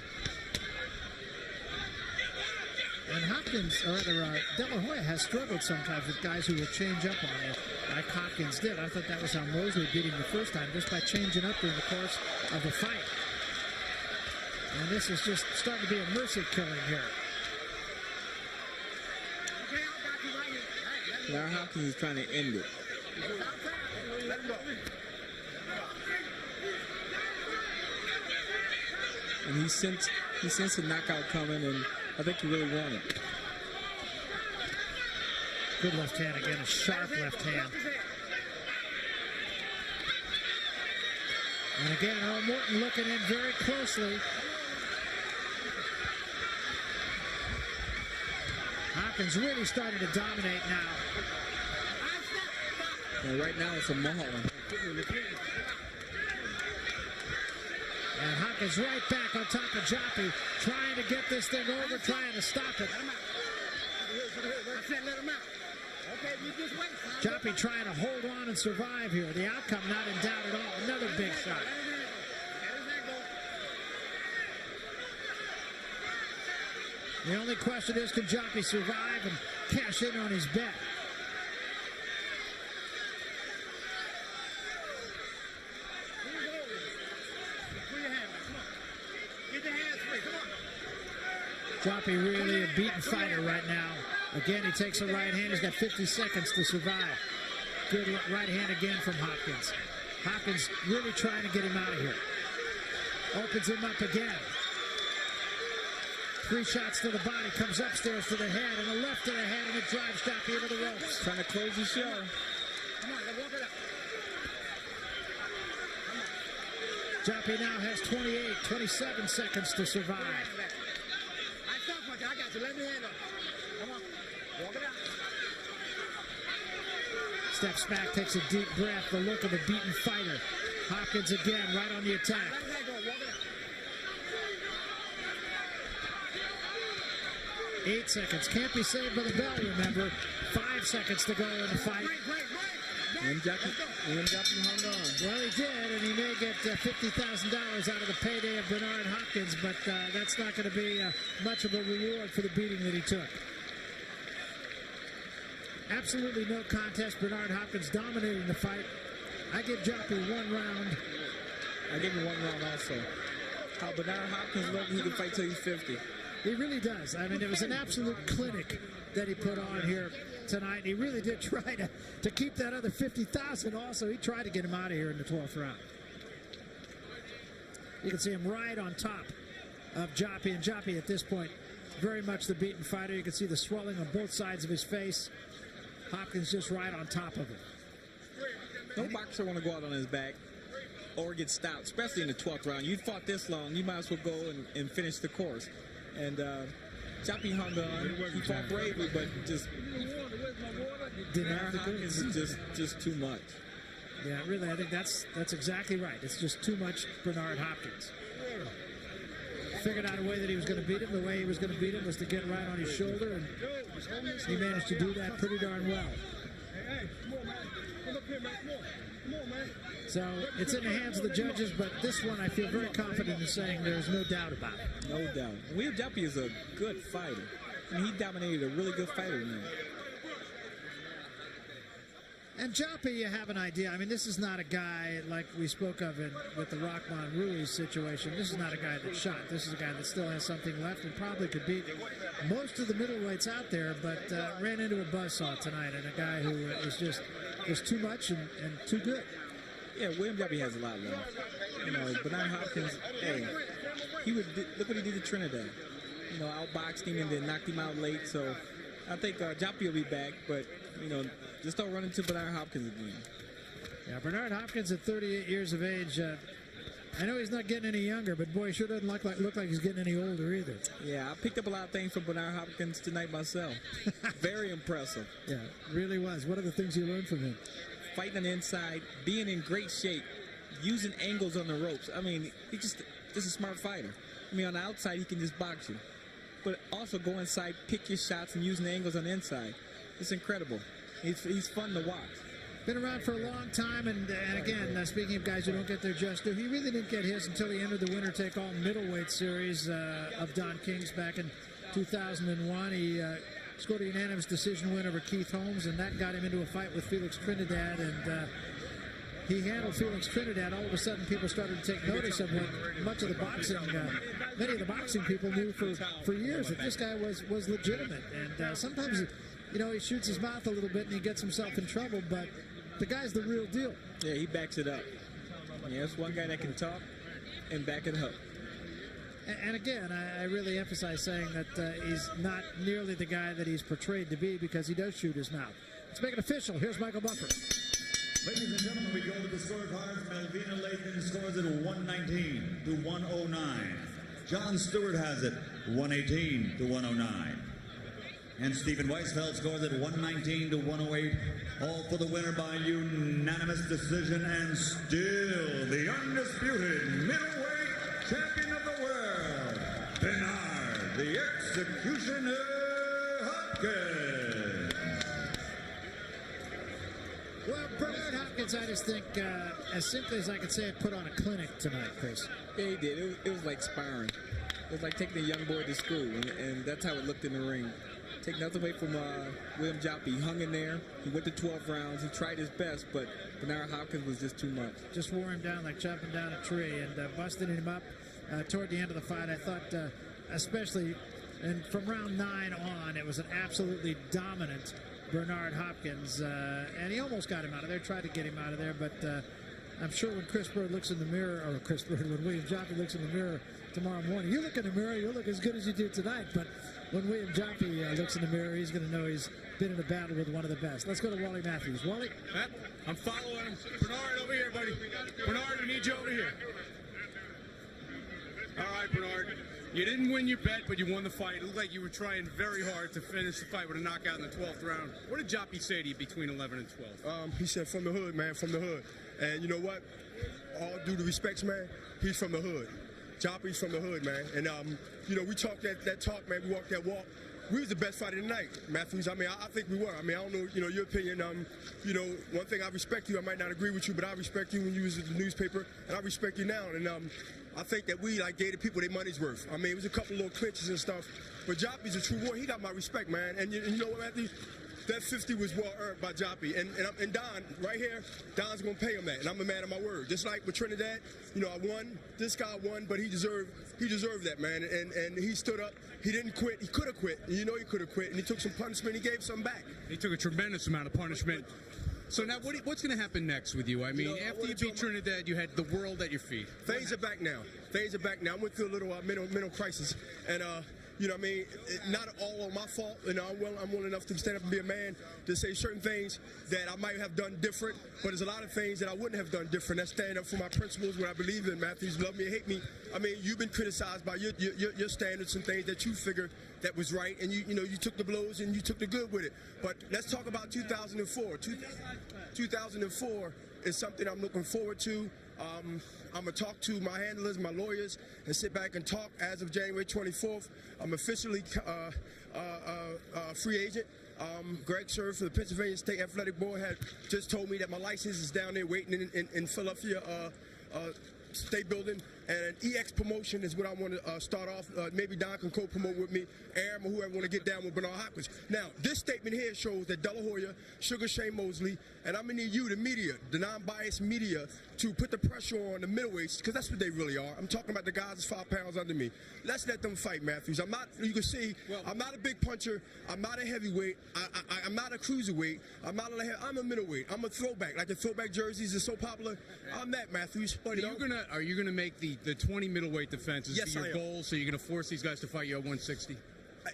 S2: And Hopkins, or rather, De La Hoya has struggled sometimes with guys who will change up on you, like Hopkins did. I thought that was how Mosley beat him the first time, just by changing up during the course of the fight. And this is just starting to be a mercy killing here.
S5: Now Hopkins is trying to end it. And he sensed the knockout coming, and I think he really wanted it.
S2: Good left hand again, a sharp left hand. And again, Earl Morton looking in very closely. Hopkins really starting to dominate now.
S5: And right now it's a mauling.
S2: And Hopkins right back on top of Joppi, trying to get this thing over, trying to stop it. Joppi trying to hold on and survive here. The outcome not in doubt at all. Another big shot. The only question is, can Joppi survive and cash in on his bet? Joppi really a beaten fighter right now. Again, he takes a right hand. He's got 50 seconds to survive. Good right hand again from Hopkins. Hopkins really trying to get him out of here. Opens him up again. 3 shots to the body, comes upstairs to the head, and a left to the head, and it drives Joppi into the ropes.
S5: Trying to close the show.
S4: Come on, let's walk it up.
S2: Joppi now has 27 seconds to survive.
S4: I got you. Let me handle it. Come on. Walk it out.
S2: Steps back, takes a deep breath, the look of a beaten fighter. Hopkins again, right on the attack.
S4: Let that go. Walk it out.
S2: 8 seconds. Can't be saved by the bell, remember. 5 seconds to go in the fight.
S5: William Joppi hung on.
S2: Well, he did, and he may get $50,000 out of the payday of Bernard Hopkins, but that's not going to be much of a reward for the beating that he took. Absolutely no contest. Bernard Hopkins dominating the fight. I give Joppi 1 round.
S5: I give him 1 round also. How Bernard Hopkins loves he can fight till he's 50.
S2: He really does. I mean, it was an absolute clinic that he put on here tonight. He really did try to keep that other $50,000 also. He tried to get him out of here in the 12th round. You can see him right on top of Joppi, and Joppi at this point very much the beaten fighter. You can see the swelling on both sides of his face. Hopkins just right on top of him.
S5: No boxer want to go out on his back or get stopped, especially in the 12th round. You fought this long, you might as well go and finish the course. And Joppi hung on. He fought bravely, but just Bernard Hopkins is just too much.
S2: Yeah, really, I think that's exactly right. It's just too much Bernard Hopkins. Figured out a way that he was going to beat him. The way he was going to beat him was to get right on his shoulder, and he managed to do that pretty darn well. So it's in the hands of the judges, but this one I feel very confident in saying there's no doubt about it.
S5: No doubt. William Joppi is a good fighter. I mean, he dominated a really good fighter tonight.
S2: And Joppi, you have an idea. I mean, this is not a guy like we spoke of with the Rahman Ruiz situation. This is not a guy that shot. This is a guy that still has something left and probably could beat most of the middleweights out there, but ran into a buzzsaw tonight, and a guy who is just too much and too good.
S5: Yeah, William Joppi has a lot left. You know, Bernard Hopkins, hey, look what he did to Trinidad. You know, outboxed him and then knocked him out late. So I think Joppi will be back, but, you know, just don't run into Bernard Hopkins again.
S2: Yeah, Bernard Hopkins at 38 years of age. I know he's not getting any younger, but boy, he sure doesn't look like he's getting any older either.
S5: Yeah, I picked up a lot of things from Bernard Hopkins tonight myself. Very impressive.
S2: Yeah, really was. What are the things you learned from him?
S5: Fighting on the inside, being in great shape, using angles on the ropes. I mean, he's just a smart fighter. I mean, on the outside, he can just box you. But also go inside, pick your shots, and using angles on the inside. It's incredible. He's fun to watch.
S2: Been around for a long time, and again, speaking of guys who don't get their just due, he really didn't get his until he entered the winner-take-all middleweight series of Don King's back in 2001. He scored a unanimous decision win over Keith Holmes, and that got him into a fight with Felix Trinidad, and he handled Felix Trinidad. All of a sudden, people started to take notice of what much of the boxing, many of the boxing people knew for years, that this guy was legitimate. And sometimes, you know, he shoots his mouth a little bit and he gets himself in trouble, but the guy's the real deal.
S5: Yeah, he backs it up. Yeah, that's one guy that can talk and back it up.
S2: And again, I really emphasize saying that he's not nearly the guy that he's portrayed to be, because he does shoot his mouth. Let's make it official. Here's Michael Buffer.
S1: Ladies and gentlemen, we go to the scorecards. Melvina Lathan scores at 119 to 109. John Stewart has it 118 to 109. And Stephen Weisfeld scores at 119 to 108. All for the winner by unanimous decision, and still the undisputed middleweight champion of the world, Bernard, the Executioner Hopkins.
S2: Well, Bernard Hopkins, I just think, as simply as I could say it, put on a clinic tonight, Chris.
S5: Yeah, he did. It was like sparring. It was like taking a young boy to school, and that's how it looked in the ring. Take nothing away from William Joppi. He hung in there. He went to 12 rounds. He tried his best, but Bernard Hopkins was just too much.
S2: Just wore him down like chopping down a tree, and busted him up toward the end of the fight. I thought, especially, and from round 9 on, it was an absolutely dominant Bernard Hopkins, and he almost got him out of there, tried to get him out of there, but I'm sure when Chris Bird looks in the mirror, or when William Joppi looks in the mirror tomorrow morning, you look in the mirror, you look as good as you do tonight, but when William Joppi looks in the mirror, he's going to know he's been in a battle with one of the best. Let's go to Wally Matthews. Wally?
S10: I'm following him. Bernard, over here, buddy. Bernard, we need you over here. All right, Bernard. You didn't win your bet, but you won the fight. It looked like you were trying very hard to finish the fight with a knockout in the 12th round. What did Joppi say to you between 11 and 12?
S7: He said, from the hood, man, from the hood. And you know what? All due to respect, man, he's from the hood. Joppi's from the hood, man. And, you know, we talk that talk, man. We walk that walk.
S11: we was the best fighter tonight, Matthews. I mean, I think we were. I mean, I don't know, your opinion. One thing, I respect you. I might not agree with you, but I respect you when you was at the newspaper, and I respect you now. And I think that we gave the people their money's worth. I mean, it was a couple little clinches and stuff, but Joppi's a true warrior. He got my respect, man. And you know what, Matthew? That 50 was well earned by Joppi. And Don, right here, Don's going to pay him that. And I'm a man of my word. Just like with Trinidad, I won. This guy won, but he deserved that, man. And he stood up. He didn't quit. He could have quit. And he could have quit. And he took some punishment. He gave some back.
S10: He took a tremendous amount of punishment. So now what's going to happen next with you? I mean, after you beat Trinidad, you had the world at your feet.
S11: Things are back now. I went through a little mental crisis. And, I mean, not all on my fault. I'm willing enough to stand up and be a man to say certain things that I might have done different, but there's a lot of ththings that I wouldn't have done different. That's standing up for my principles, what I believe in, Matthews. Love me or hate me. I mean, you've been criticized by your standards and things that you figure that was right, and you took the blows and you took the good with it. But let's talk about 2004. 2004 is something I'm looking forward to. I'm going to talk to my handlers, my lawyers, and sit back and talk. As of January 24th, I'm officially free agent. Greg Serve for the Pennsylvania State Athletic Board had just told me that my license is down there waiting in Philadelphia State Building, and EX promotion is what I want to start off. Maybe Don can co-promote with me, Aaron, or whoever want to get down with Bernard Hopkins. Now, this statement here shows that De La Hoya, Sugar Shane Mosley, and I'm going to need you, the media, the non-biased media, to put the pressure on the middleweights, because that's what they really are. I'm talking about the guys that's 5 pounds under me. Let's let them fight, Matthews. I'm not, you can see, I'm not a big puncher. I'm not a heavyweight. I'm not a cruiserweight. I'm a middleweight. I'm a throwback. Like the throwback jerseys are so popular. I'm that, Matthews.
S10: But are you gonna make the 20 middleweight defenses your goal? So you're gonna force these guys to fight you at 160?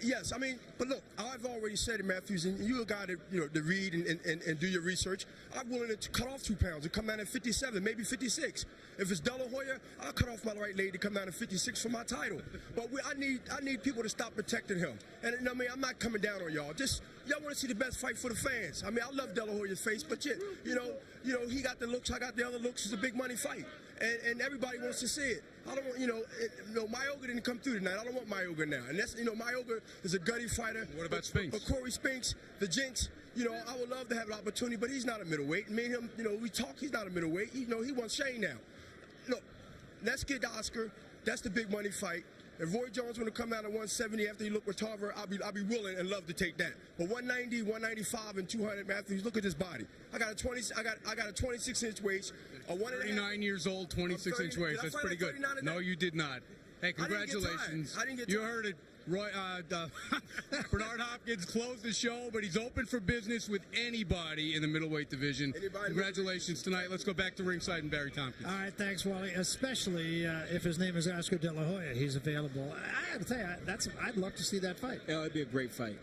S11: Yes, I mean, but look, I've already said it, Matthews, and you're a guy that, to read and do your research. I'm willing to cut off 2 pounds and come down at 57, maybe 56. If it's De La Hoya, I'll cut off my right leg to come down to 56 for my title. But I need people to stop protecting him. And I mean, I'm not coming down on y'all. Just y'all want to see the best fight for the fans. I mean, I love De La Hoya's face, but he got the looks, I got the other looks. It's a big money fight, and everybody wants to see it. I don't want, Mayoga didn't come through tonight. I don't want Mayoga now. And that's, Mayoga is a gutty fighter.
S10: What about Spinks?
S11: But Corey Spinks, the Jinx, I would love to have an opportunity, but he's not a middleweight. Me and him, we talk, he's not a middleweight. He wants Shane now. Look, let's get Oscar. That's the big money fight. If Roy Jones want to come down at 170 after he look with Tarver, I'll be willing and love to take that. But 190, 195, and 200, Matthews, look at this body. I got a 26-inch waist.
S10: 39 years old, 26-inch waist. That's pretty good. No, you did not. Hey, congratulations.
S11: I didn't get
S10: you heard it. Bernard Hopkins closed the show, but he's open for business with anybody in the middleweight division. Congratulations tonight. Let's go back to ringside and Barry Tompkins.
S2: All right, thanks, Wally. Especially if his name is Oscar De La Hoya, he's available. I have to tell you, I'd love to see that fight.
S5: Yeah, it'd be a great fight.